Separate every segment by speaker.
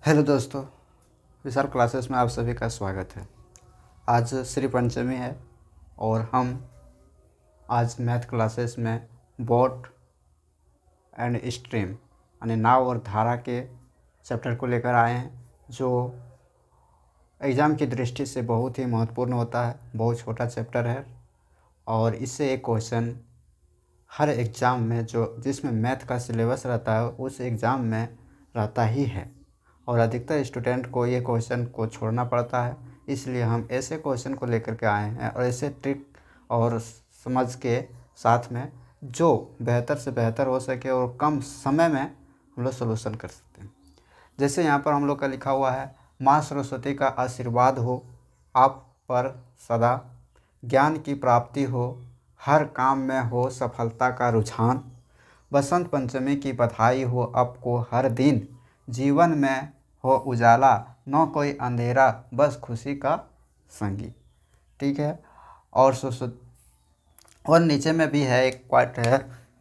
Speaker 1: Hello दोस्तों, विशाल classes में आप सभी का स्वागत है। आज श्री पंचमी है और हम आज मैथ क्लासेस में बोट एंड स्ट्रीम यानी नाव और धारा के चैप्टर को लेकर आए हैं, जो एग्ज़ाम की दृष्टि से बहुत ही महत्वपूर्ण होता है। बहुत छोटा चैप्टर है और इससे एक क्वेश्चन हर एग्ज़ाम में जिसमें मैथ का सिलेबस रहता है उस एग्ज़ाम में रहता ही है और अधिकतर स्टूडेंट को ये क्वेश्चन को छोड़ना पड़ता है। इसलिए हम ऐसे क्वेश्चन को लेकर के आए हैं और ऐसे ट्रिक और समझ के साथ में जो बेहतर से बेहतर हो सके और कम समय में हम लोग सोल्यूशन कर सकते हैं। जैसे यहाँ पर हम लोग का लिखा हुआ है, माँ सरस्वती का आशीर्वाद हो आप पर सदा, ज्ञान की प्राप्ति हो, हर काम में हो सफलता का रुझान, बसंत पंचमी की बधाई हो आपको हर दिन, जीवन में हो उजाला न कोई अंधेरा बस खुशी का संगी। ठीक है। और नीचे में भी है एक क्वाट है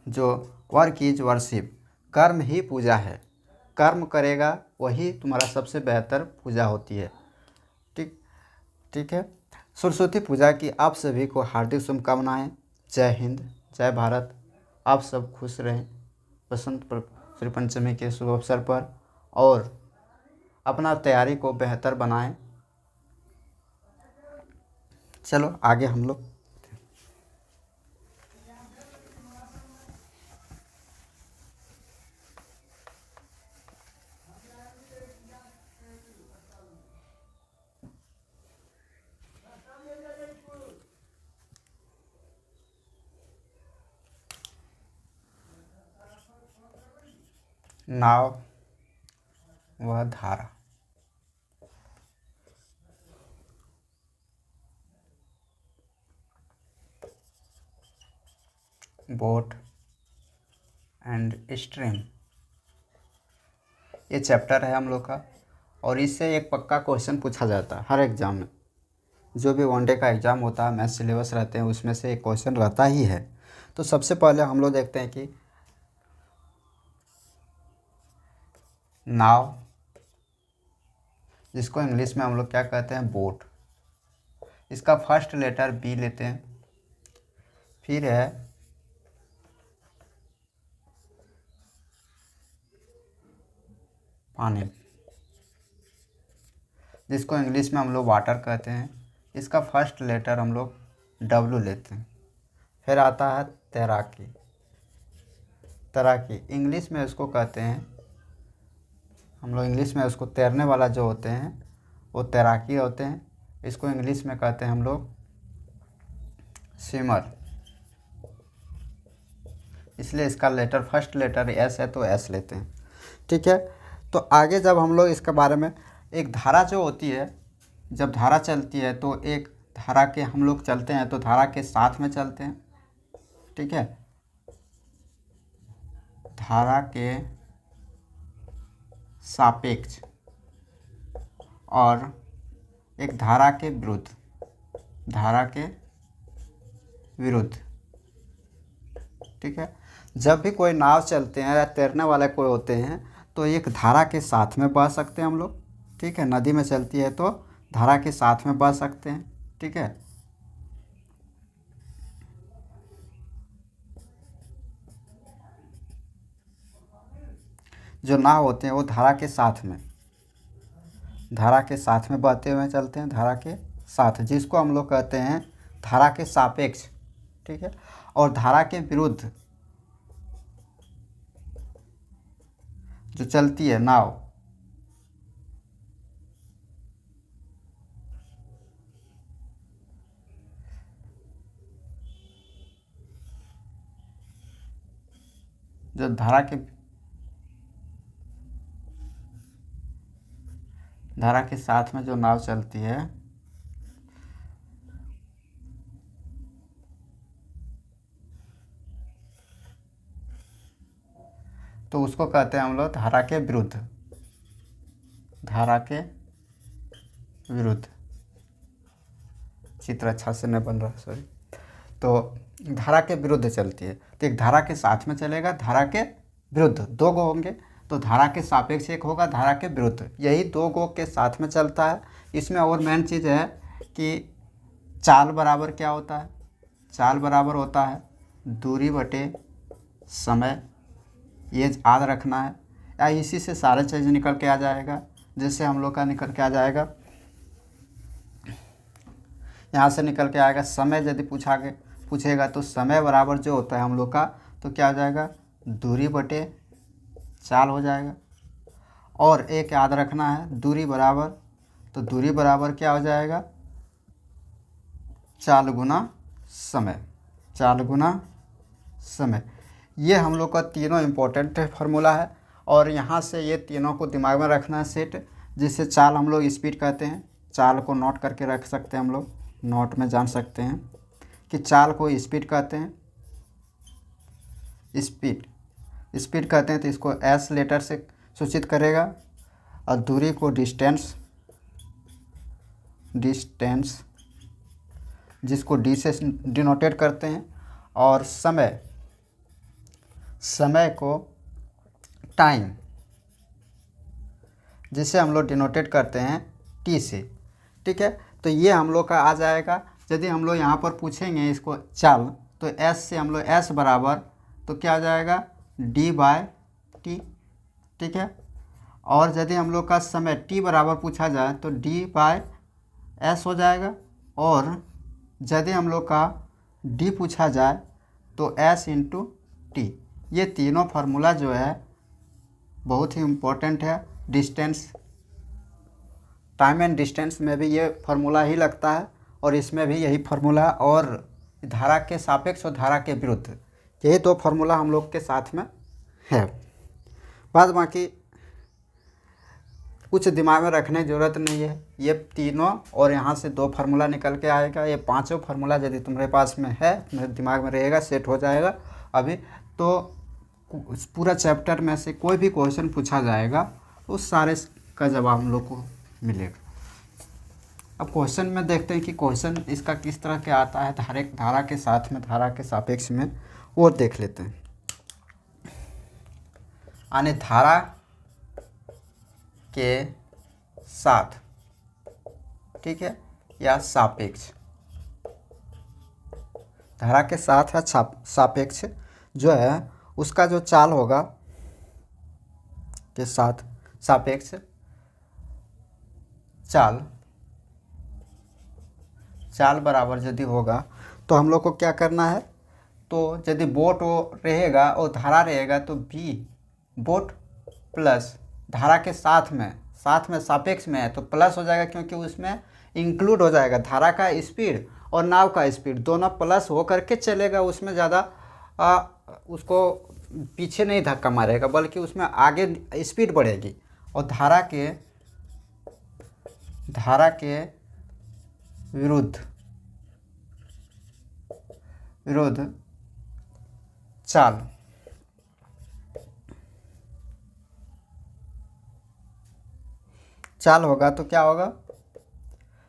Speaker 1: जो वर्क इज वर्शिप, कर्म ही पूजा है, कर्म करेगा वही तुम्हारा सबसे बेहतर पूजा होती है। ठीक है। सरस्वती पूजा की आप सभी को हार्दिक शुभकामनाएं। जय हिंद, जय भारत। आप सब खुश रहें श्री पंचमी के शुभ अवसर पर और अपना तैयारी को बेहतर बनाएं। चलो आगे हम लोग नाव व धारा। बोट एंड स्ट्रीम ये चैप्टर है हम लोग का और इससे एक पक्का क्वेश्चन पूछा जाता है हर एग्ज़ाम में। जो भी वनडे का एग्ज़ाम होता है, मैथ सिलेबस रहते हैं, उसमें से एक क्वेश्चन रहता ही है। तो सबसे पहले हम लोग देखते हैं कि नाव, जिसको इंग्लिश में हम लोग क्या कहते हैं, बोट, इसका फर्स्ट लेटर बी लेते हैं। फिर है पानी, जिसको इंग्लिश में हम लोग वाटर कहते हैं, इसका फर्स्ट लेटर हम लोग डब्लू लेते हैं। फिर आता है तैराकी, तैराकी इंग्लिश में उसको कहते हैं हम लोग, इंग्लिश में उसको तैरने वाला जो होते हैं वो तैराकी होते हैं। इसको इंग्लिश में कहते हैं हम लोग स्विमर, इसलिए इसका लेटर फर्स्ट लेटर एस है तो एस लेते हैं। ठीक है। तो आगे जब हम लोग इसके बारे में, एक धारा जो होती है, जब धारा चलती है तो एक धारा के हम लोग चलते हैं तो धारा के साथ में चलते हैं। ठीक है। धारा के सापेक्ष और एक धारा के विरुद्ध, धारा के विरुद्ध। ठीक है। जब भी कोई नाव चलते हैं या तैरने वाले कोई होते हैं तो एक धारा के साथ में बह सकते हैं हम लोग। ठीक है। नदी में चलती है तो धारा के साथ में बह सकते हैं। ठीक है। जो नाव होते हैं वो धारा के साथ में, धारा के साथ में बहते हुए चलते हैं, धारा के साथ, जिसको हम लोग कहते हैं धारा के सापेक्ष। ठीक है। और धारा के विरुद्ध जो चलती है नाव, जो धारा के साथ में जो नाव चलती है तो उसको कहते हैं हम लोग धारा के विरुद्ध, धारा के विरुद्ध। चित्र अच्छा से नहीं बन रहा, सॉरी। तो धारा के विरुद्ध चलती है तो एक धारा के साथ में चलेगा, धारा के विरुद्ध, दो गो होंगे तो धारा के सापेक्ष एक होगा, धारा के विरुद्ध। यही दो गो के साथ में चलता है। इसमें और मेन चीज़ है कि चाल बराबर क्या होता है, चाल बराबर होता है दूरी बटे समय। ये याद रखना है, या इसी से सारे चीज़ निकल के आ जाएगा। जैसे हम लोग का निकल के आ जाएगा, यहाँ से निकल के आएगा समय। यदि पूछेगा तो समय बराबर जो होता है हम लोग का, तो क्या हो जाएगा, दूरी बटे चाल हो जाएगा। और एक याद रखना है, दूरी बराबर, तो दूरी बराबर क्या हो जाएगा, चाल गुना समय, चाल गुना समय। ये हम लोग का तीनों इम्पोर्टेंट फार्मूला है। और यहाँ से ये तीनों को दिमाग में रखना है सेट। जिससे चाल हम लोग स्पीड कहते हैं, चाल को नोट करके रख सकते हैं, हम लोग नोट में जान सकते हैं कि चाल को स्पीड कहते हैं। स्पीड कहते हैं, तो इसको एस लेटर से सूचित करेगा। और दूरी को डिस्टेंस जिसको डी से डिनोटेट करते हैं। और समय को टाइम, जिसे हम लोग डिनोटेट करते हैं टी से। ठीक है, तो ये हम लोग का आ जाएगा। यदि हम लोग यहाँ पर पूछेंगे इसको चाल, तो एस से हम लोग एस बराबर, तो क्या आ जाएगा, डी बाय टी। ठीक है, और यदि हम लोग का समय टी बराबर पूछा जाए तो डी बाय एस हो जाएगा। और यदि हम लोग का डी पूछा जाए तो एस इंटू टी। ये तीनों फार्मूला जो है बहुत ही इम्पोर्टेंट है। डिस्टेंस, टाइम एंड डिस्टेंस में भी ये फार्मूला ही लगता है, और इसमें भी यही फार्मूला। और धारा के सापेक्ष और धारा के विरुद्ध, यही दो फार्मूला हम लोग के साथ में है। बाद बाकी कुछ दिमाग में रखने की ज़रूरत नहीं है, ये तीनों और यहाँ से दो फार्मूला निकल के आएगा। ये पांचों फार्मूला यदि तुम्हारे पास में है, मेरे दिमाग में रहेगा, सेट हो जाएगा अभी। तो पूरा चैप्टर में से कोई भी क्वेश्चन पूछा जाएगा, उस सारे का जवाब हम लोग को मिलेगा। अब क्वेश्चन में देखते हैं कि क्वेश्चन इसका किस तरह के आता है, धारा के साथ में, धारा के सापेक्ष में, वो देख लेते हैं। यानी धारा के साथ, ठीक है, या सापेक्ष। धारा के साथ या सापेक्ष जो है उसका जो चाल होगा के साथ सापेक्ष चाल बराबर यदि होगा तो हम लोग को क्या करना है, तो यदि बोट रहेगा और धारा रहेगा तो बी बोट प्लस धारा के साथ में सापेक्ष में है तो प्लस हो जाएगा, क्योंकि उसमें इंक्लूड हो जाएगा धारा का स्पीड और नाव का स्पीड, दोनों प्लस हो करके चलेगा। उसमें ज़्यादा उसको पीछे नहीं धक्का मारेगा, बल्कि उसमें आगे स्पीड बढ़ेगी। और धारा के विरुद्ध चाल होगा तो क्या होगा,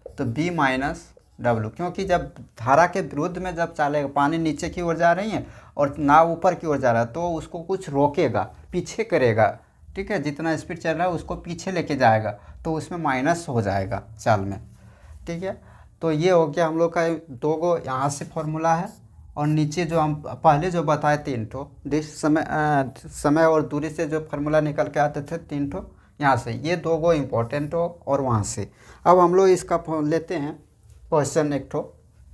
Speaker 1: तो B माइनस डब्लू। क्योंकि जब धारा के विरुद्ध में जब चलेगा, पानी नीचे की ओर जा रही है और नाव ऊपर की ओर जा रहा है, तो उसको कुछ रोकेगा, पीछे करेगा। ठीक है, जितना स्पीड चल रहा है उसको पीछे लेके जाएगा, तो उसमें माइनस हो जाएगा चाल में। ठीक है, तो ये हो गया हम लोग का दो गो यहाँ से फॉर्मूला है। और नीचे जो हम पहले जो बताए तीन ठो, समय और दूरी से जो फार्मूला निकल के आते थे तीन ठो, यहाँ से ये दो गो इम्पोर्टेंट हो और वहाँ से। अब हम लोग इसका लेते हैं क्वेश्चन एक ठो,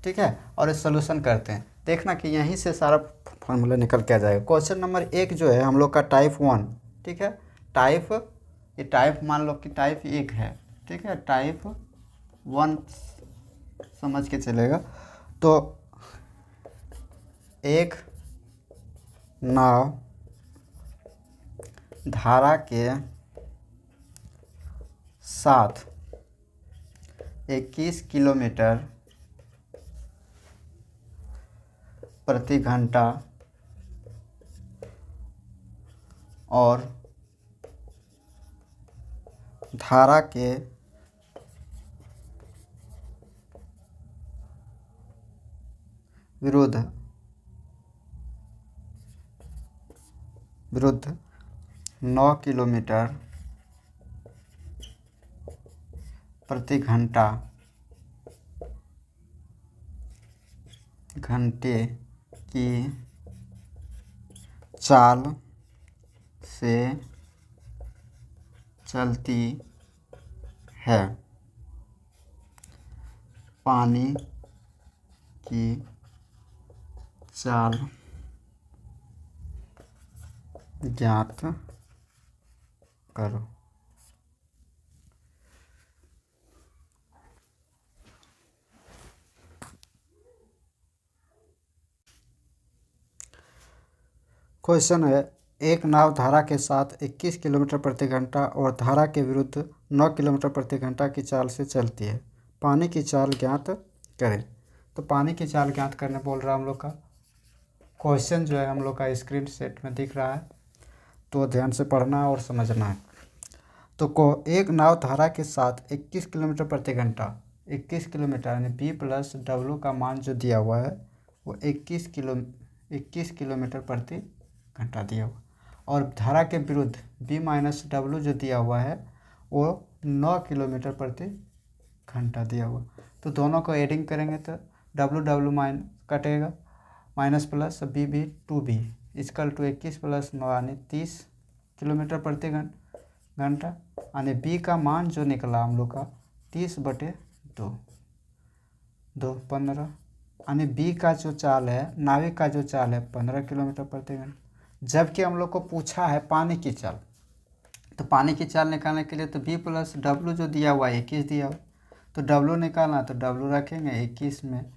Speaker 1: ठीक है, और सोल्यूशन करते हैं। देखना कि यहीं से सारा फार्मूला निकल के आ जाएगा। क्वेश्चन नंबर 1 जो है हम लोग का टाइप 1, ठीक है, ये टाइप मान लो कि टाइप 1 है, ठीक है, टाइप 1 समझ के चलेगा। तो एक नाव धारा के साथ 21 किलोमीटर प्रति घंटा और धारा के विरुद्ध 9 किलोमीटर प्रति घंटे की चाल से चलती है। पानी की चाल ज्ञात करो। क्वेश्चन है, एक नाव धारा के साथ 21 किलोमीटर प्रति घंटा और धारा के विरुद्ध 9 किलोमीटर प्रति घंटा की चाल से चलती है। पानी की चाल ज्ञात करें। तो पानी की चाल ज्ञात करने बोल रहा है हम लोग का। क्वेश्चन जो है हम लोग का स्क्रीन सेट में दिख रहा है, तो ध्यान से पढ़ना और समझना है। तो एक नाव धारा के साथ 21 किलोमीटर प्रति घंटा, 21 किलोमीटर यानी बी प्लस डब्लू का मान जो दिया हुआ है वो 21 किलोमीटर प्रति घंटा दिया हुआ, और धारा के विरुद्ध बी माइनस डब्लू जो दिया हुआ है वो 9 किलोमीटर प्रति घंटा दिया हुआ। तो दोनों को एडिंग करेंगे तो डब्लू डब्लू कटेगा, minus plus B B 2b equal to 21 plus 9 यानी 30 किलोमीटर प्रति घंटा, यानी बी का मान जो निकला हम लोग का 30/2 15, यानी बी का जो चाल है, नाविक का जो चाल है 15 किलोमीटर प्रति घंटा। जबकि हम लोग को पूछा है पानी की चाल, तो पानी की चाल निकालने के लिए तो बी प्लस डब्लू जो दिया हुआ है 21 दिया हुआ, तो डब्लू निकालना तो डब्लू रखेंगे 21 में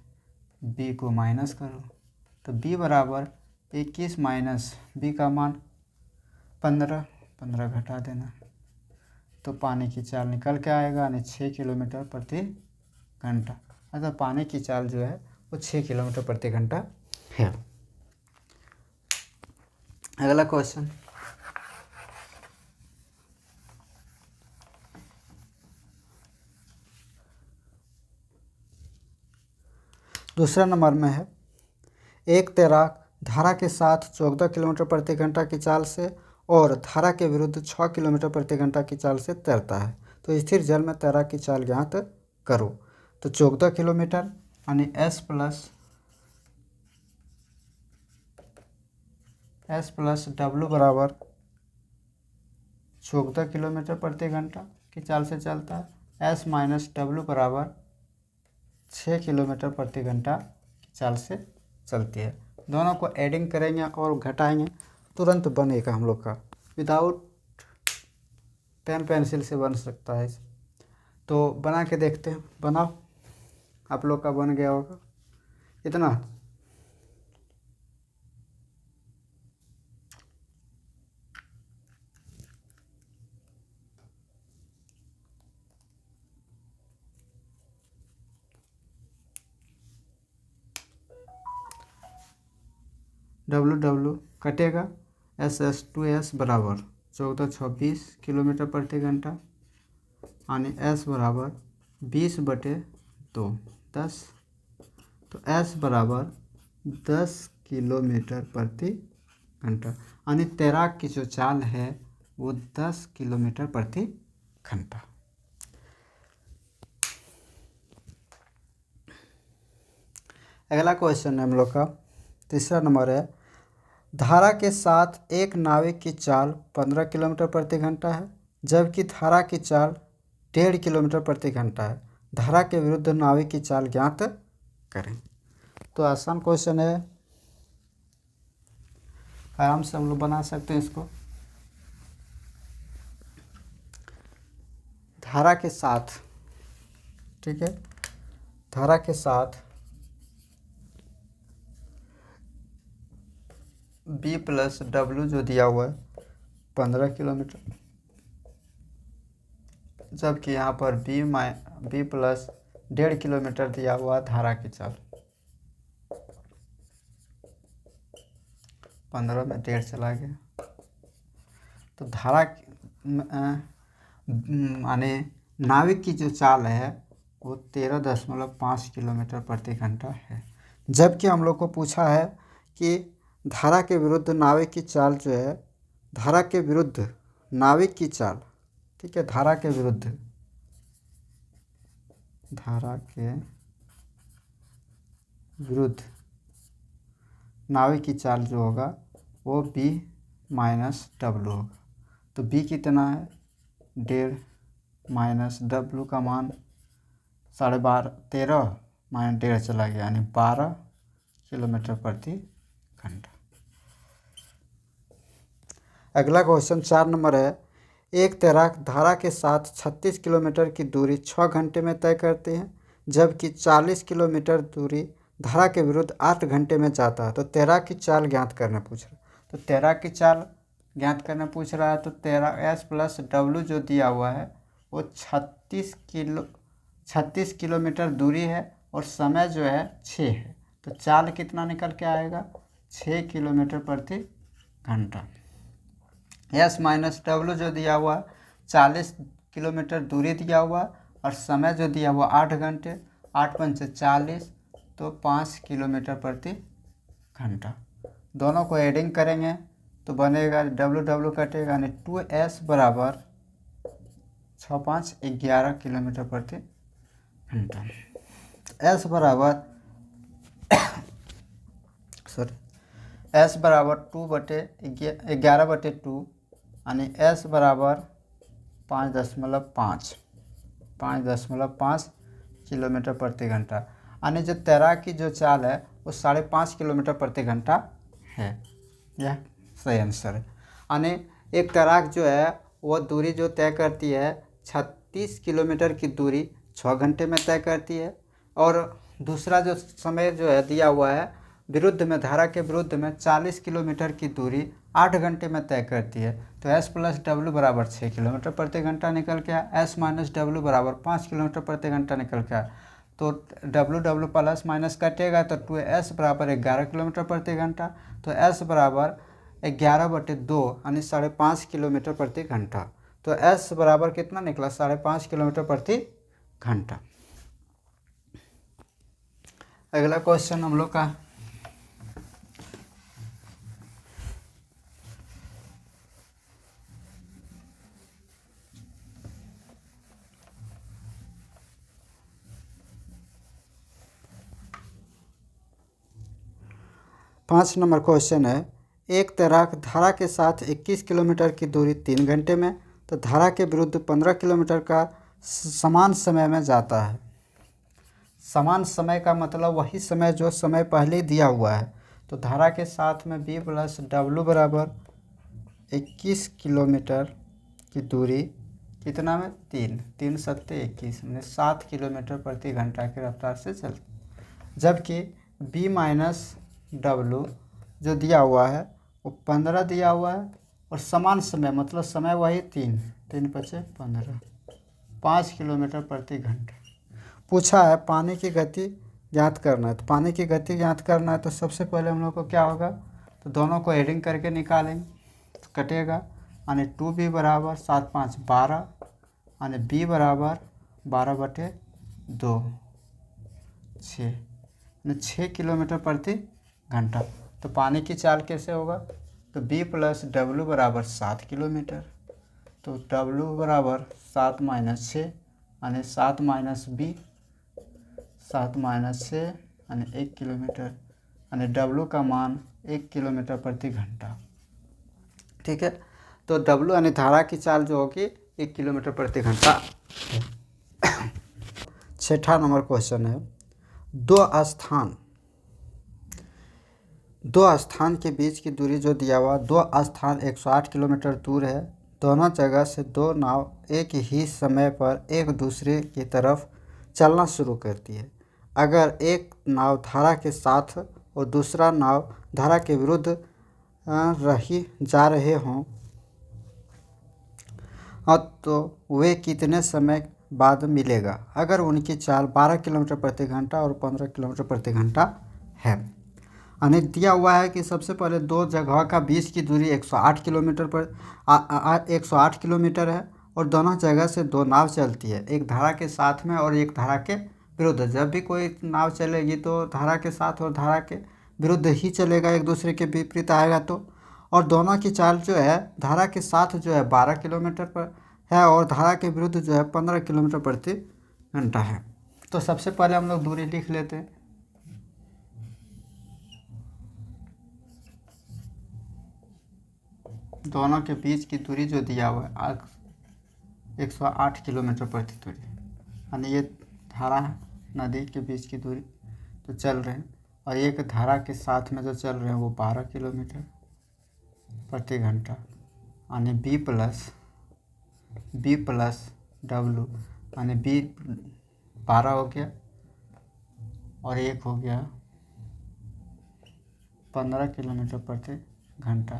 Speaker 1: बी को माइनस करो, तो बी बराबर 21 माइनस बी का मान 15 घटा देना, तो पानी की चाल निकल के आएगा यानी 6 किलोमीटर प्रति घंटा। अतः पानी की चाल जो है वो 6 किलोमीटर प्रति घंटा है। अगला क्वेश्चन, दूसरा नंबर में है, एक तैराक धारा के साथ 14 किलोमीटर प्रति घंटा की चाल से और धारा के विरुद्ध 6 किलोमीटर प्रति घंटा की चाल से तैरता है। तो स्थिर जल में तैराक की चाल ज्ञात करो। तो 14 किलोमीटर यानी एस प्लस डब्लू बराबर 14 किलोमीटर प्रति घंटा की चाल से चलता है। एस माइनस डब्लू बराबर 6 किलोमीटर प्रति घंटा की चाल से चलती है। दोनों को एडिंग करेंगे और घटाएंगे, तुरंत बनेगा हम लोग का, विदाउट पेन पेंसिल से बन सकता है। तो बना के देखते हैं, बनाओ। आप लोग का बन गया होगा इतना। डब्लू डब्लू कटेगा, एस 2s बराबर 1426 किलोमीटर प्रति घंटा, यानी एस बराबर 20/2 10, तो एस बराबर 10 किलोमीटर प्रति घंटा, यानी तैराक की जो चाल है वो 10 किलोमीटर प्रति घंटा। अगला क्वेश्चन है हम लोग का, तीसरा नंबर है, धारा के साथ एक नाविक की चाल 15 किलोमीटर प्रति घंटा है, जबकि धारा की चाल 1.5 किलोमीटर प्रति घंटा है। धारा के विरुद्ध नाविक की चाल ज्ञात करें। तो आसान क्वेश्चन है, आराम से हम लोग बना सकते हैं इसको। धारा के साथ, ठीक है, धारा के साथ बी प्लस डब्लू जो दिया हुआ है 15 किलोमीटर, जबकि यहाँ पर बी प्लस 1.5 किलोमीटर दिया हुआ धारा की चाल। 15 में 1.5 चला गया, तो धारा यानी नाविक की जो चाल है वो 13.5 किलोमीटर प्रति घंटा है। जबकि हम लोग को पूछा है कि धारा के विरुद्ध नाविक की चाल जो है, धारा के विरुद्ध नाविक की चाल, ठीक है, धारा के विरुद्ध, धारा के विरुद्ध नाविक की चाल जो होगा वो b माइनस डब्लू होगा। तो b कितना है 1.5 माइनस डब्लू का मान 12.5, 13 माइनस 1.5 चला गया, यानी 12 किलोमीटर प्रति घंटा। अगला क्वेश्चन 4 नंबर है, एक तैराक धारा के साथ 36 किलोमीटर की दूरी 6 घंटे में तय करते हैं, जबकि 40 किलोमीटर दूरी धारा के विरुद्ध 8 घंटे में जाता है। तो तैराक की चाल ज्ञात करना पूछ रहा है। तो तैराक की चाल ज्ञात करना पूछ रहा है, तो तैराक एस प्लस डब्लू जो दिया हुआ है वो 36 किलोमीटर दूरी है और समय जो है 6 है। तो चाल कितना निकल के आएगा 6 किलोमीटर प्रति घंटा। एस माइनस डब्लू जो दिया हुआ 40 किलोमीटर दूरी दिया हुआ और समय जो दिया हुआ 8 घंटे, 8 पंचे 40, तो 5 किलोमीटर प्रति घंटा। दोनों को एडिंग करेंगे तो बनेगा डब्लू डब्लू कटेगा, यानी 2s बराबर 6 5 11 किलोमीटर प्रति घंटा। एस बराबर एस बराबर 2/11/2, यानी एस बराबर 5.5 किलोमीटर प्रति घंटा। यानी जो तैराक की जो चाल है वो 5.5 किलोमीटर प्रति घंटा है। यह सही आंसर है। यानी एक तैराक जो है वो दूरी जो तय करती है 36 किलोमीटर की दूरी 6 घंटे में तय करती है, और दूसरा जो समय जो है दिया हुआ है विरुद्ध में, धारा के विरुद्ध में 40 किलोमीटर की दूरी 8 घंटे में तय करती है। तो s प्लस डब्लू बराबर 6 किलोमीटर प्रति घंटा निकल के आया, s माइनस डब्लू बराबर 5 किलोमीटर प्रति घंटा निकल के आया। तो डब्लू डब्लू प्लस माइनस कटेगा तो 2s बराबर 11 किलोमीटर प्रति घंटा। तो s बराबर 11/2 यानी 5.5 किलोमीटर प्रति घंटा। तो s बराबर कितना निकला 5.5 किलोमीटर प्रति घंटा। अगला क्वेश्चन हम लोग का 5 नंबर क्वेश्चन है, एक तैराक धारा के साथ 21 किलोमीटर की दूरी 3 घंटे में, तो धारा के विरुद्ध 15 किलोमीटर का समान समय में जाता है। समान समय का मतलब वही समय जो समय पहले दिया हुआ है। तो धारा के साथ में b प्लस डब्लू बराबर 21 किलोमीटर की दूरी कितना में 3 7 21 में 7 किलोमीटर प्रति घंटा की रफ्तार से चलती, जबकि b माइनस डब्लू जो दिया हुआ है वो 15 दिया हुआ है, और समान समय मतलब समय वही 3 5 15 5 किलोमीटर प्रति घंटा। पूछा है पानी की गति ज्ञात करना है। तो पानी की गति ज्ञात करना है तो सबसे पहले हम लोग को क्या होगा, तो दोनों को एडिंग करके निकालेंगे तो कटेगा, यानी 2b बराबर 7 5 12, यानी b बराबर 12/2 6, यानी 6 किलोमीटर प्रति घंटा। तो पानी की चाल कैसे होगा, तो b प्लस डब्लू बराबर 7 किलोमीटर, तो w बराबर 7 माइनस 6, यानी 7 माइनस b 7 माइनस 6 यानी 1 किलोमीटर, यानी w का मान 1 किलोमीटर प्रति घंटा। ठीक है, तो w यानी धारा की चाल जो होगी 1 किलोमीटर प्रति घंटा। 6ठा नंबर क्वेश्चन है, दो स्थान के बीच की दूरी जो दिया हुआ, दो स्थान 108 किलोमीटर दूर है। दोनों जगह से दो नाव एक ही समय पर एक दूसरे की तरफ चलना शुरू करती है। अगर एक नाव धारा के साथ और दूसरा नाव धारा के विरुद्ध जा रहे हों तो वे कितने समय बाद मिलेगा, अगर उनकी चाल 12 किलोमीटर प्रति घंटा और 15 किलोमीटर प्रति घंटा है। यानी दिया हुआ है कि सबसे पहले दो जगह का बीच की दूरी 108 किलोमीटर है और दोनों जगह से दो नाव चलती है, एक धारा के साथ में और एक धारा के विरुद्ध। जब भी कोई नाव चलेगी तो धारा के साथ और धारा के विरुद्ध ही चलेगा, एक दूसरे के विपरीत आएगा तो। और दोनों की चाल जो है धारा के साथ जो है 12 किलोमीटर पर है और धारा के विरुद्ध जो है 15 किलोमीटर प्रति घंटा है। तो सबसे पहले हम लोग दूरी लिख लेते हैं। दोनों के बीच की दूरी जो दिया हुआ है 108 किलोमीटर प्रति दूरी, यानी ये धारा है नदी के बीच की दूरी तो चल रहे हैं, और एक धारा के साथ में जो चल रहे हैं वो 12 किलोमीटर प्रति घंटा, यानी बी प्लस डब्लू, यानी बी 12 हो गया और एक हो गया 15 किलोमीटर प्रति घंटा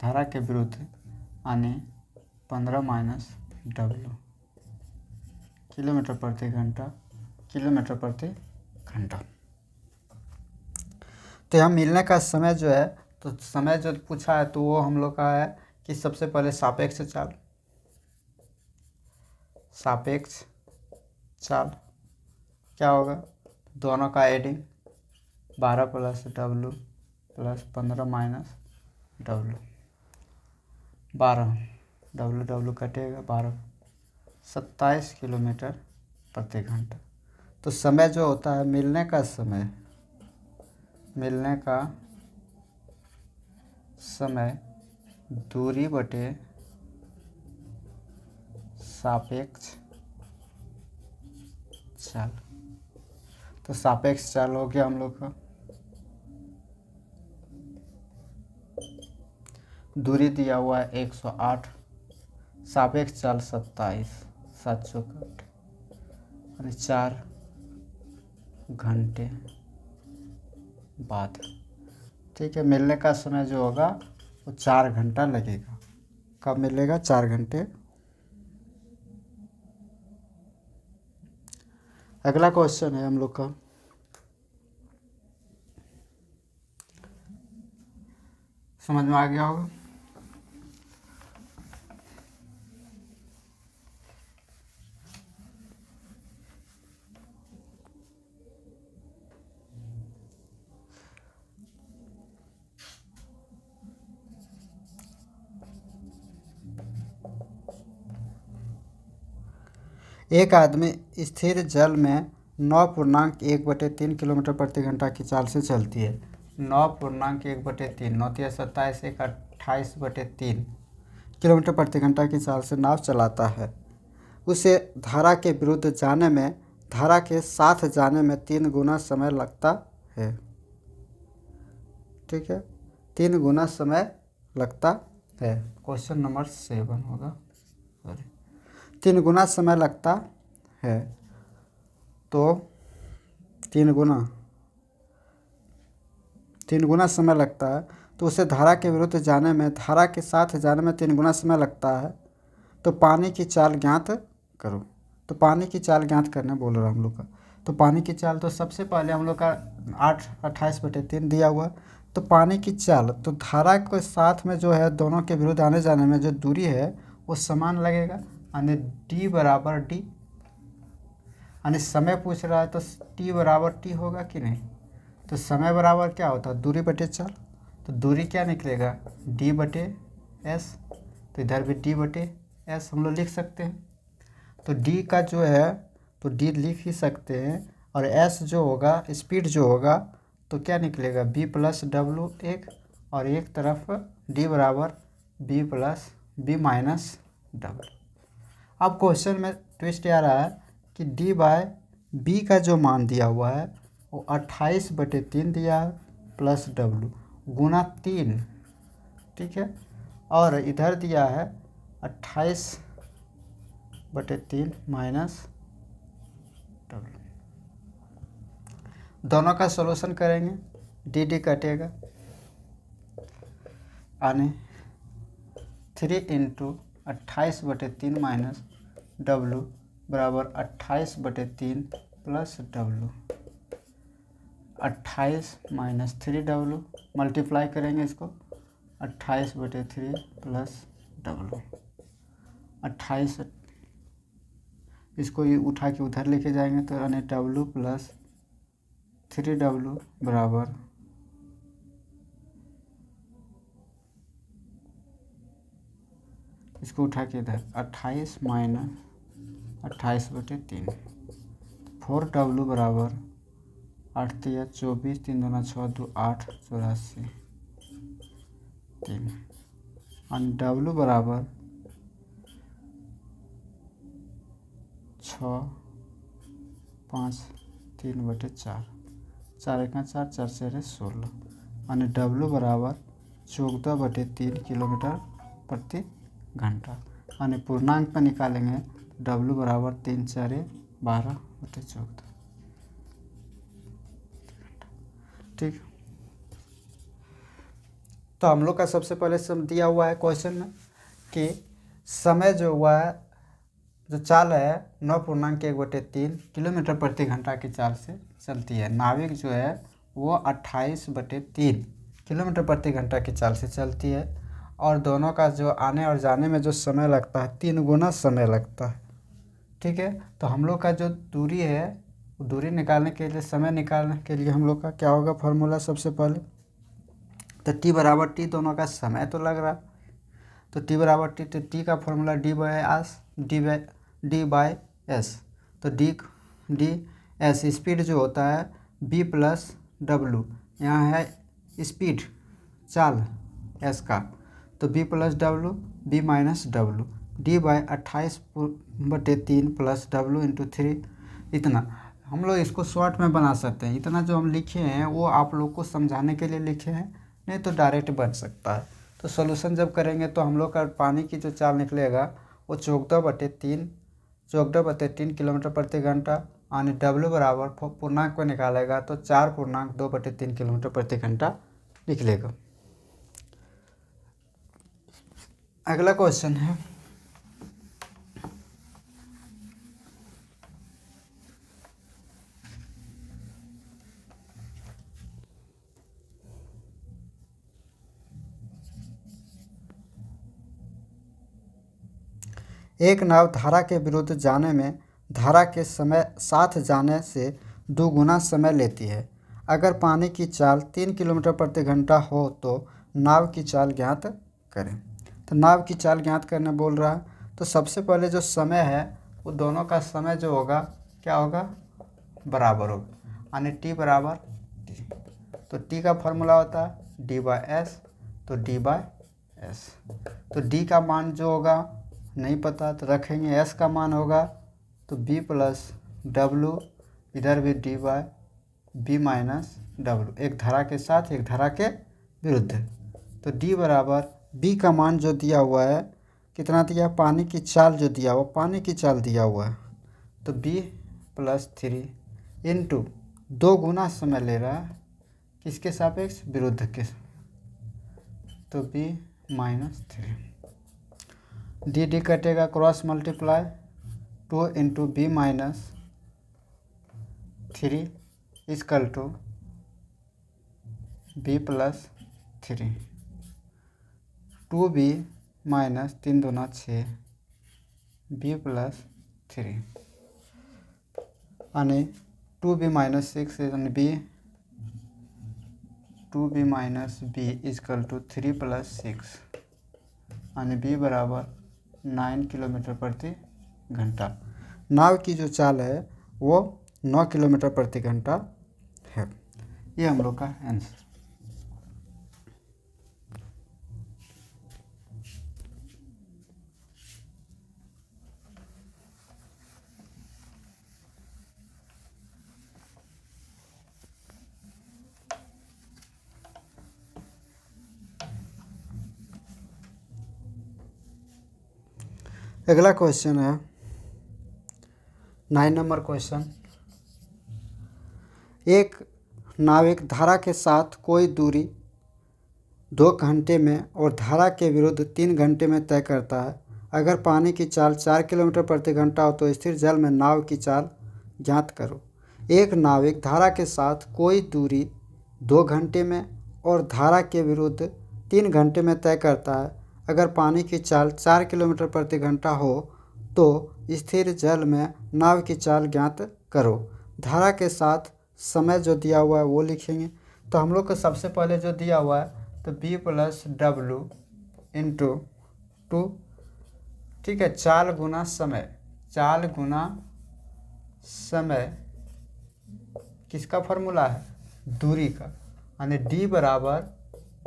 Speaker 1: धारा के विरुद्ध, यानी 15 माइनस डब्लू किलोमीटर प्रति घंटा। तो यहाँ मिलने का समय जो है, तो समय जो पूछा है तो वो हम लोग का है कि सबसे पहले सापेक्ष चाल क्या होगा, दोनों का adding 12 plus W plus 15 minus W, 12 W कटेगा 12, 27 किलोमीटर प्रति घंटा। तो समय जो होता है मिलने का समय दूरी बटे सापेक्ष चाल। तो सापेक्ष चाल हो गया हम लोग का, दूरी दिया हुआ है 108, सापेक्ष चाल 27, 7 चौकट यानी 4 घंटे बाद। ठीक है, मिलने का समय जो होगा वो 4 घंटा लगेगा। कब मिलेगा? 4 घंटे। अगला क्वेश्चन है हम लोग का, समझ में आ गया होगा। एक आदमी स्थिर जल में 9.1/3 किलोमीटर प्रति घंटा की चाल से चलती है। 9.1/3, 9 × 27, 28/3 किलोमीटर प्रति घंटा की चाल से नाव चलाता है। उसे धारा के विरुद्ध जाने में धारा के साथ जाने में 3 गुना समय लगता है। ठीक है, 3 गुना समय लगता है। क्वेश्चन नंबर 7 होगा, सॉरी, 3 गुना समय लगता है। तो 3 गुना समय लगता है, तो उसे धारा के विरुद्ध जाने में धारा के साथ जाने में 3 गुना समय लगता है। तो पानी की चाल ज्ञात करो। तो पानी की चाल ज्ञात करने बोल रहा हम लोग का। तो पानी की चाल, तो सबसे पहले हम लोग का 28/3 दिया हुआ। तो पानी की चाल, तो धारा के साथ में जो है दोनों के विरुद्ध आने जाने में जो दूरी है वो समान लगेगा, यानी डी बराबर डी, यानी समय पूछ रहा है तो टी बराबर टी होगा कि नहीं। तो समय बराबर क्या होता है? दूरी बटे चाल। तो दूरी क्या निकलेगा? डी बटे एस। तो इधर भी डी बटे एस हम लोग लिख सकते हैं। तो डी का जो है तो डी लिख ही सकते हैं, और एस जो होगा स्पीड जो होगा तो क्या निकलेगा? बी प्लस डब्लू एक, और एक तरफ डी बराबर B plus B minus W. अब क्वेश्चन में ट्विस्ट आ रहा है कि डी बाय बी का जो मान दिया हुआ है वो 28/3 दिया है प्लस डब्लू गुना 3। ठीक है, और इधर दिया है 28/3 माइनस डब्लू। दोनों का सॉल्यूशन करेंगे, डी डी कटेगा, यानी 3 × 28/3 माइनस डब्लू बराबर 28/3 plus W. 28 minus 3 W, multiply करेंगे इसको, 28/3 प्लस डब्लू। 28 इसको ये उठा के उधर लेके जाएंगे तो यानी डब्लू प्लस 3 डब्लू बराबर इसको उठा के इधर 28 - 28/3। 4W बराबर 8 तिया 24, 3 दूना 6, 2 8, 84 3। और W बराबर 6, 5, 3/4। 4 1 4, 4 4 16। और W बराबर 14/3 किलोमीटर प्रति घंटा। और पूर्णांक में निकालेंगे तो W बराबर 3 4 12/14। ठीक। तो हम लोग का सबसे पहले दिया हुआ है क्वेश्चन में कि समय जो हुआ है, जो चाल है 9.1/3 किलोमीटर प्रति घंटा की चाल से चलती है। नाविक जो है वो 28/3 किलोमीटर प्रति घंटा की चाल से चलती है। और दोनों का जो आने और जाने में जो समय लगता है 3 गुना समय लगता है। ठीक है। तो हम लोग का जो दूरी है, दूरी निकालने के लिए, समय निकालने के लिए हम लोग का क्या होगा फॉर्मूला सबसे पहले, तो T बराबर T, दोनों का समय तो लग रहा, तो T बराबर T, तो T का फॉर्मूला D/S। तो D/S स्पीड जो होता है B + W, यहाँ है स्पीड चाल S का, तो B + W, B - W, D/28/3 + W × 3। इतना हम लोग इसको शॉर्ट में बना सकते हैं। इतना जो हम लिखे हैं वो आप लोग को समझाने के लिए लिखे हैं, नहीं तो डायरेक्ट बन सकता है। तो सॉल्यूशन जब करेंगे तो हम लोग का पानी की जो चाल निकलेगा वो 14/3 किलोमीटर प्रति घंटा। और W बराबर पूर्णांक को निकालेगा तो 4.2/3 किलोमीटर प्रति घंटा निकलेगा। अगला क्वेश्चन है, एक नाव धारा के विरुद्ध जाने में धारा के समय साथ जाने से 2 गुना समय लेती है। अगर पानी की चाल 3 किलोमीटर प्रति घंटा हो तो नाव की चाल ज्ञात करें। तो नाव की चाल ज्ञात करने बोल रहा है। तो सबसे पहले जो समय है वो दोनों का समय जो होगा क्या होगा, बराबर होगा। यानी T बराबर T, तो T का फॉर्मूला होता है D/S, तो D/S। तो D का मान जो होगा नहीं पता तो रखेंगे, S का मान होगा तो B + W, इधर भी D/B - W, एक धारा के साथ एक धारा के विरुद्ध। तो D बराबर B का मान जो दिया हुआ है कितना दिया, पानी की चाल जो दिया हुआ, पानी की चाल दिया हुआ है, तो B + 3 × 2 गुना समय ले रहा है किसके सापेक्ष, विरुद्ध के, तो B - 3। D कटेगा, cross multiply, 2 × B - 3 = B + 3, 2B - 3 दूना 6, B + 3, यानी 2B - 6 यानी B, 2B - B = 3 + 6, यानी B बराबर 9 किलोमीटर प्रति घंटा। नाव की जो चाल है वो 9 किलोमीटर प्रति घंटा है। ये हम लोग का आंसर। अगला क्वेश्चन है 9 नंबर क्वेश्चन। एक नाविक धारा के साथ कोई दूरी 2 घंटे में और धारा के विरुद्ध 3 घंटे में तय करता है। अगर पानी की चाल 4 किलोमीटर प्रति घंटा हो तो स्थिर जल में नाव की चाल ज्ञात करो। एक नाविक धारा के साथ कोई दूरी 2 घंटे में और धारा के विरुद्ध 3 घंटे में तय करता है। अगर पानी की चाल 4 किलोमीटर प्रति घंटा हो तो स्थिर जल में नाव की चाल ज्ञात करो। धारा के साथ समय जो दिया हुआ है वो लिखेंगे। तो हम लोग को सबसे पहले जो दिया हुआ है तो B + W × 2 ठीक है। चाल गुना समय, चाल गुना समय किसका फॉर्मूला है? दूरी का, यानी d बराबर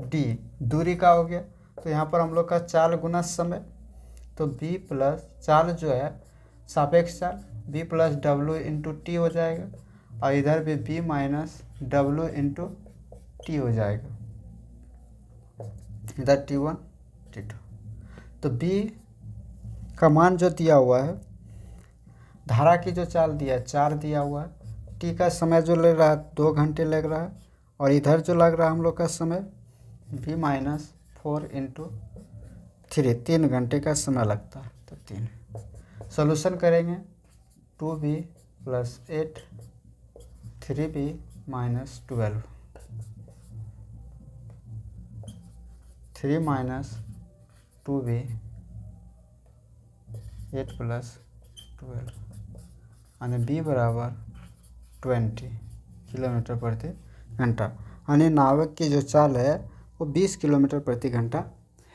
Speaker 1: d, दूरी का हो गया। तो यहाँ पर हम लोग का चाल गुना समय, तो b प्लस चाल जो है सापेक्ष चाल, b plus W into T हो जाएगा, और इधर भी b minus W into T हो जाएगा, इधर t1 t2। तो b का मान जो दिया हुआ है, धारा की जो चाल दिया है 4 दिया हुआ है, टी का समय जो लग रहा है 2 घंटे लग रहा है, और इधर जो लग रहा है हम लोग का समय b माइनस 4 इंटू 3 घंटे का समय लगता है। तो 3 सोल्यूशन करेंगे, 2b plus 8 3b minus 12, 3 minus 2b 8 plus 12, यानी b बराबर 20 किलोमीटर प्रति घंटा, यानी नाविक की जो चाल है वो 20 किलोमीटर प्रति घंटा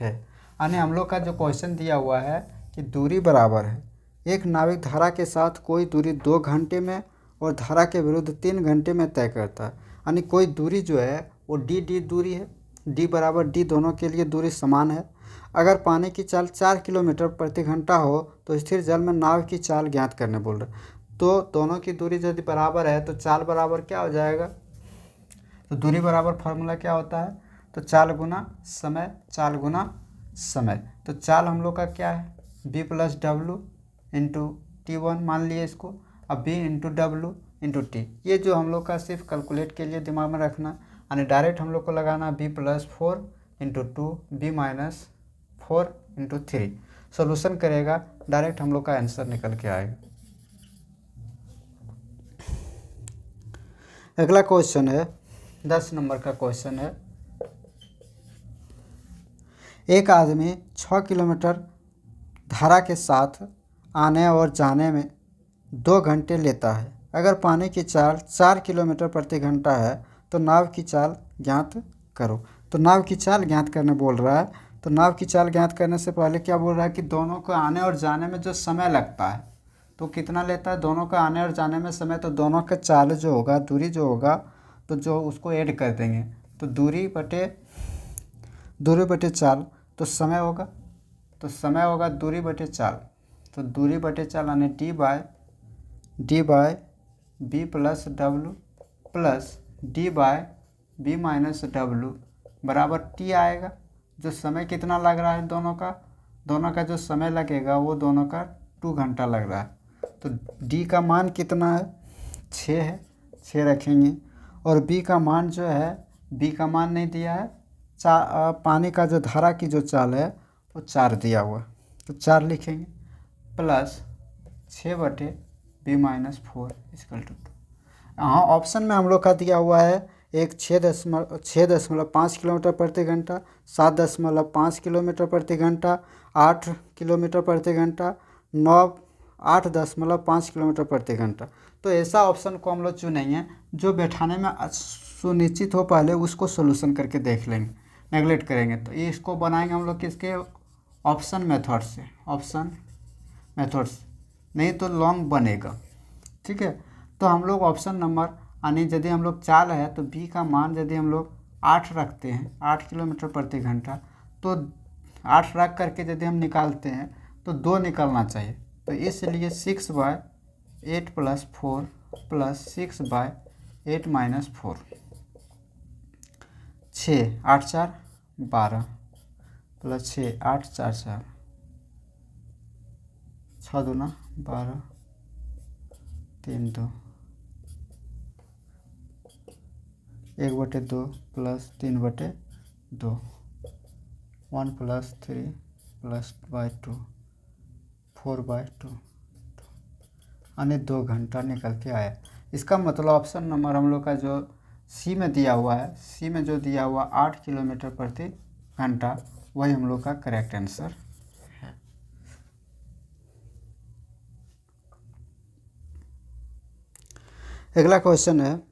Speaker 1: है। यानी हम लोग का जो क्वेश्चन दिया हुआ है कि दूरी बराबर है, एक नाविक धारा के साथ कोई दूरी 2 घंटे में और धारा के विरुद्ध 3 घंटे में तय करता है, यानी कोई दूरी जो है वो डी दूरी है, d बराबर d, दोनों के लिए दूरी समान है। अगर पानी की चाल 4 किलोमीटर प्रति घंटा हो तो स्थिर जल में नाव की चाल ज्ञात करने बोल रहे। तो दोनों की दूरी यदि बराबर है तो चाल बराबर क्या हो जाएगा? तो दूरी बराबर फार्मूला क्या होता है? तो चाल गुना समय, चाल गुना समय। तो चाल हम लोग का क्या है? b plus W into T1 मान लिए इसको, अब b into W into T. ये जो हम लोग का सिर्फ कैलकुलेट के लिए दिमाग में रखना, यानी डायरेक्ट हम लोग को लगाना b plus 4 into 2 b minus 4 into 3। Solution करेगा, डायरेक्ट हम लोग का आंसर निकल के आएगा। अगला क्वेश्चन है 10 नंबर का क्वेश्चन है, एक आदमी 6 किलोमीटर धारा के साथ आने और जाने में 2 घंटे लेता है। अगर पानी की चाल 4 किलोमीटर प्रति घंटा है तो नाव की चाल ज्ञात करो। तो नाव की चाल ज्ञात करने बोल रहा है। तो नाव की चाल ज्ञात करने से पहले क्या बोल रहा है कि दोनों को आने और जाने में जो समय लगता है तो कितना लेता है? दोनों को आने और जाने में समय, तो दोनों का चाल जो होगा, दूरी जो होगा, तो जो उसको ऐड कर देंगे, तो दूरी बटे चाल, तो समय होगा, तो समय होगा दूरी बटे चाल। तो दूरी बटे चाल यानी D by B plus W plus D by B minus W बराबर टी आएगा। जो समय कितना लग रहा है दोनों का जो समय लगेगा वो दोनों का 2 घंटा लग रहा है। तो डी का मान कितना है? 6 है, 6 रखेंगे। और बी का मान जो है, बी का मान नहीं दिया है, पानी का जो धारा की जो चाल है वो 4 दिया हुआ, तो 4 लिखेंगे प्लस 6 बटे बी माइनस 4 इक्वल टू 2। हाँ, ऑप्शन में हम लोग का दिया हुआ है एक 6.5 किलोमीटर प्रति घंटा, 7.5 किलोमीटर प्रति घंटा, 8 किलोमीटर प्रति घंटा, 8.5 किलोमीटर प्रति घंटा। तो ऐसा ऑप्शन को हम लोग चुनेंगे जो बैठाने में सुनिश्चित हो, पहले उसको सोल्यूशन करके देख लेंगे, नेगलेक्ट करेंगे। तो ये इसको बनाएंगे हम लोग किसके? ऑप्शन मेथड से, ऑप्शन मेथड से, नहीं तो लॉन्ग बनेगा। ठीक है, तो हम लोग ऑप्शन नंबर, यानी यदि हम लोग चाल है तो बी का मान यदि हम लोग 8 रखते हैं, 8 किलोमीटर प्रति घंटा, तो 8 रख करके यदि हम निकालते हैं तो 2 निकलना चाहिए। तो इसलिए 6/8 प्लस 4 प्लस 6/8 माइनस 4, 6 8 4 12 प्लस 6 8 4 4, 6 दूना 12 3 2, 1/2 प्लस 3/2, 1 प्लस 3 प्लस बाई 2 4/2, यानी 2 घंटा निकल के आया। इसका मतलब ऑप्शन नंबर हम लोग का जो सी में दिया हुआ है, सी में जो दिया हुआ 8 किलोमीटर प्रति घंटा, वही हम लोग का करेक्ट आंसर है। अगला क्वेश्चन है,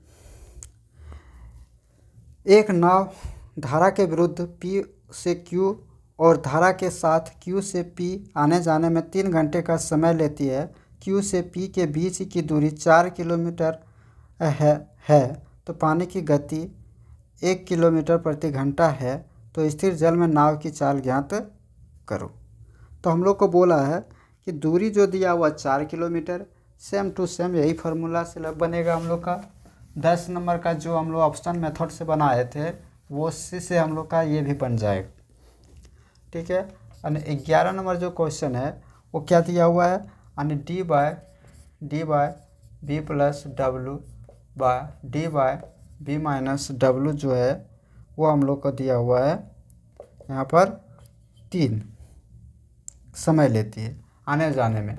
Speaker 1: एक नाव धारा के विरुद्ध P से Q और धारा के साथ Q से P आने जाने में 3 घंटे का समय लेती है। Q से P के बीच की दूरी 4 किलोमीटर है तो पानी की गति 1 किलोमीटर प्रति घंटा है, तो स्थिर जल में नाव की चाल ज्ञात करो। तो हम लोग को बोला है कि दूरी जो दिया हुआ 4 किलोमीटर, सेम टू सेम यही फार्मूला से बनेगा हम लोग का। 10 नंबर का जो हम लोग ऑप्शन मेथड से बनाए थे वो उसी से हम लोग का ये भी बन जाएगा, ठीक है। यानी 11 नंबर जो क्वेश्चन है वो क्या दिया हुआ है, यानी D by B plus W by D by B minus W जो है वो हम लोग को दिया हुआ है यहाँ पर 3 समय लेती है आने जाने में।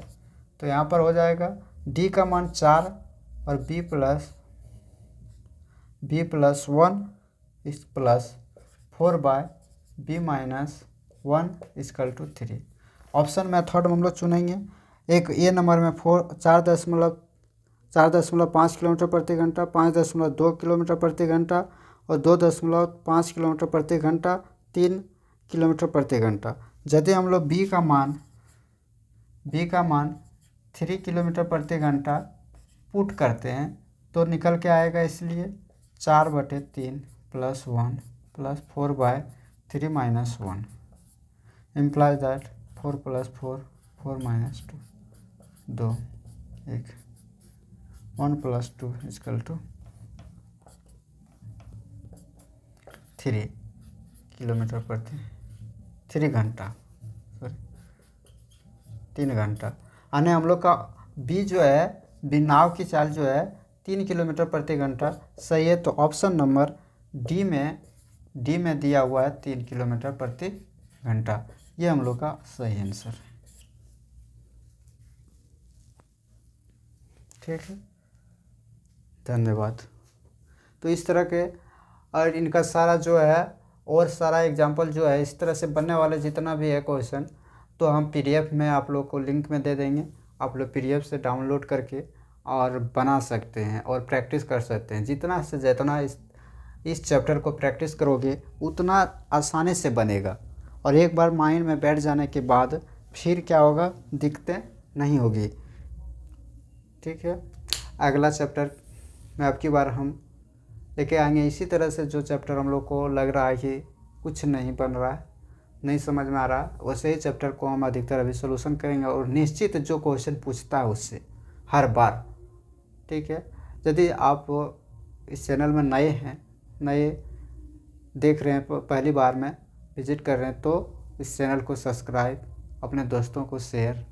Speaker 1: तो यहाँ पर हो जाएगा डी का मान 4 और बी प्लस 1 इस plus 4 by B minus 1 equal to 3। Option method में हम लोग चुनेंगे। एक ए नंबर में 4.5 किलोमीटर प्रति घंटा, 5.2 किलोमीटर प्रति घंटा और 2.5 किलोमीटर प्रति घंटा, 3 किलोमीटर प्रति घंटा। यदि हम लोग बी का मान 3 किलोमीटर प्रति घंटा पुट करते हैं तो निकल के आएगा, इसलिए 4/3 plus 1 plus 4/3 minus 1 implies that 4 plus 4 minus 2 1 plus 2 equal to 3 kilometre प्रति 3 घंटा, सॉरी 3 घंटा। यानी हम लोग का बी जो है, बी नाव की चाल जो है 3 किलोमीटर प्रति घंटा सही है। तो ऑप्शन नंबर डी में दिया हुआ है 3 किलोमीटर प्रति घंटा, ये हम लोग का सही आंसर है, ठीक है। धन्यवाद। तो इस तरह के और इनका सारा जो है और सारा एग्जाम्पल जो है इस तरह से बनने वाले जितना भी है क्वेश्चन, तो हम पीडीएफ में आप लोग को लिंक में दे देंगे। आप लोग पीडीएफ से डाउनलोड करके और बना सकते हैं और प्रैक्टिस कर सकते हैं। जितना से जितना इस चैप्टर को प्रैक्टिस करोगे उतना आसानी से बनेगा, और एक बार माइंड में बैठ जाने के बाद फिर क्या होगा, दिक्कतें नहीं होगी, ठीक है। अगला चैप्टर में अब की बार हम लेके आएंगे इसी तरह से। जो चैप्टर हम लोग को लग रहा है कि कुछ नहीं बन रहा है, नहीं समझ में आ रहा, वैसे ही चैप्टर को हम अधिकतर अभी सोल्यूशन करेंगे और निश्चित जो क्वेश्चन पूछता है उससे हर बार, ठीक है। यदि आप इस चैनल में नए देख रहे हैं, पहली बार में विजिट कर रहे हैं, तो इस चैनल को सब्सक्राइब, अपने दोस्तों को शेयर